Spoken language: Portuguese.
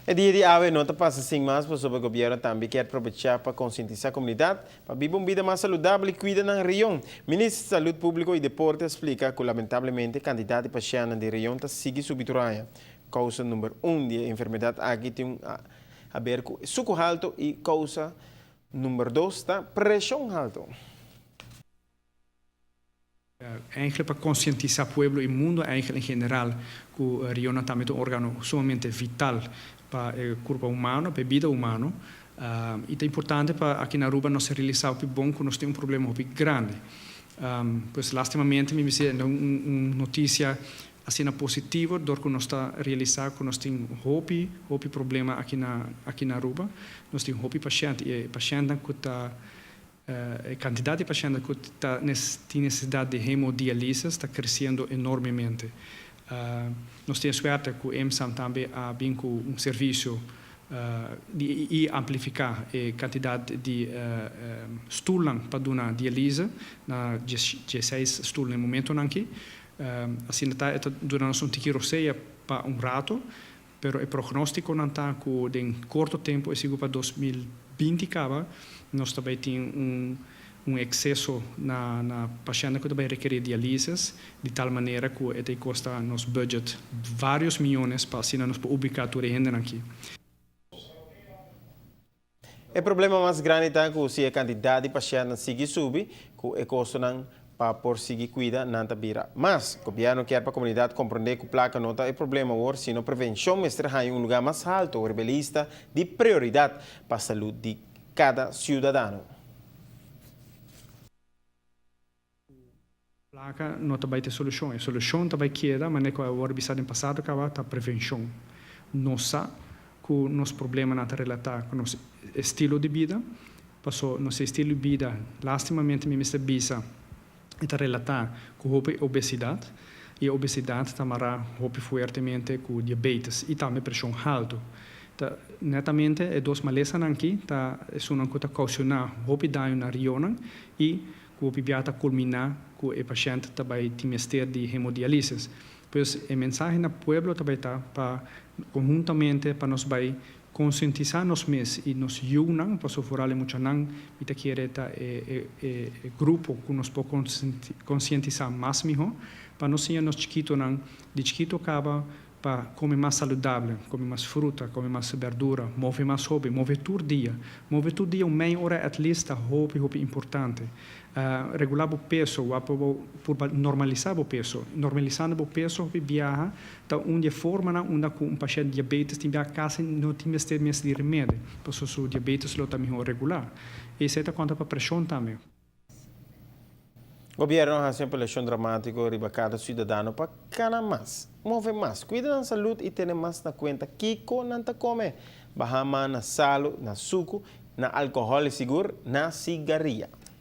E dia de ave nota passa assim mais sobre o governo também quer aproveitar para conscientizar a comunidade para viver uma vida mais saudável e cuidar na região. Ministro de Saúde Pública e Deporte explica que lamentavelmente a quantidade de pacientes da região está sigue subituraia. Causa número 1 de enfermidade aqui tem a ver com suco alto e causa número 2 está pressão alto. Eigenlijk para conscientizar o povo e o mundo eigenlijk em geral que a região também é um órgão sumamente vital para o corpo humano, para a vida humana. E é importante para aqui na Aruba nós realizar o bom que nós temos problema muito grande. Pois lastimamente me disse uma notícia assim positiva do que nós está realizando que nós temos hope problema aqui na Aruba. Nós temos hope paciente e paciente que está a quantidade de pacientes que tem necessidade de hemodiálise está crescendo enormemente. Nós temos sorte que o EMSAM também ha um serviço de amplificar a quantidade de stoelen para dar diálise, na 16 stoelen no momento aqui. Assim está durante um tiquiro seia para rato, pero o prognóstico não está que em curto tempo, esse para 2020 acaba, nós também temos excesso na paciente que também requer diálise, de tal maneira que ele custa nosso budget vários milhões para assim nós ubicar tudo aqui. O problema mais grande é que se a quantidade de pacientes sigue subir, que o custo não para por seguir cuidar não está vira. Mas o governo quer para a comunidade compreender que o placa não está o problema agora, sino prevenção estará em um lugar mais alto, rebelista de prioridade para a saúde de cada cidadão. Placa não também tem solução. A solução também queda, mas que agora bisado no passado que a prevenção. Nossa, que nosso problema não está relatado com nosso estilo de vida, passou nosso estilo de vida, lastimamente me está bisa está relatado com a obesidade, e a obesidade está fortemente com diabetes e também pressão alta. Netamente, é duas malezas aqui, é uma coisa caucionar o dano na região e o pibiata culminar com o paciente também tem mestre de hemodiálise. Pois a mensagem no povo também está para conjuntamente para nós vai conscientizar nós mesmos e nos unam para sofrer muito não e te querer grupo que nós podemos conscientizar mais melhor para nós ser nos chiquito não de chiquito acaba para comer mais saudável, comer mais fruta, comer mais verdura, mover mais hobby, mover todo dia meia hora at least hobby importante. Regular o peso, por normalizar o peso. Normalizando o peso, viaja, então onde forma onde com paciente diabetes tem quase não tem mais de remédio, por isso o diabetes lo também regular. E isso é quanto para pressão também. O governo ha sempre pressão dramático riba cada cidadão para cana mais, mover mais, cuida da saúde e ter mais na conta que não está come, bahama na salo, na suco, na álcool seguro, na cigarrilha.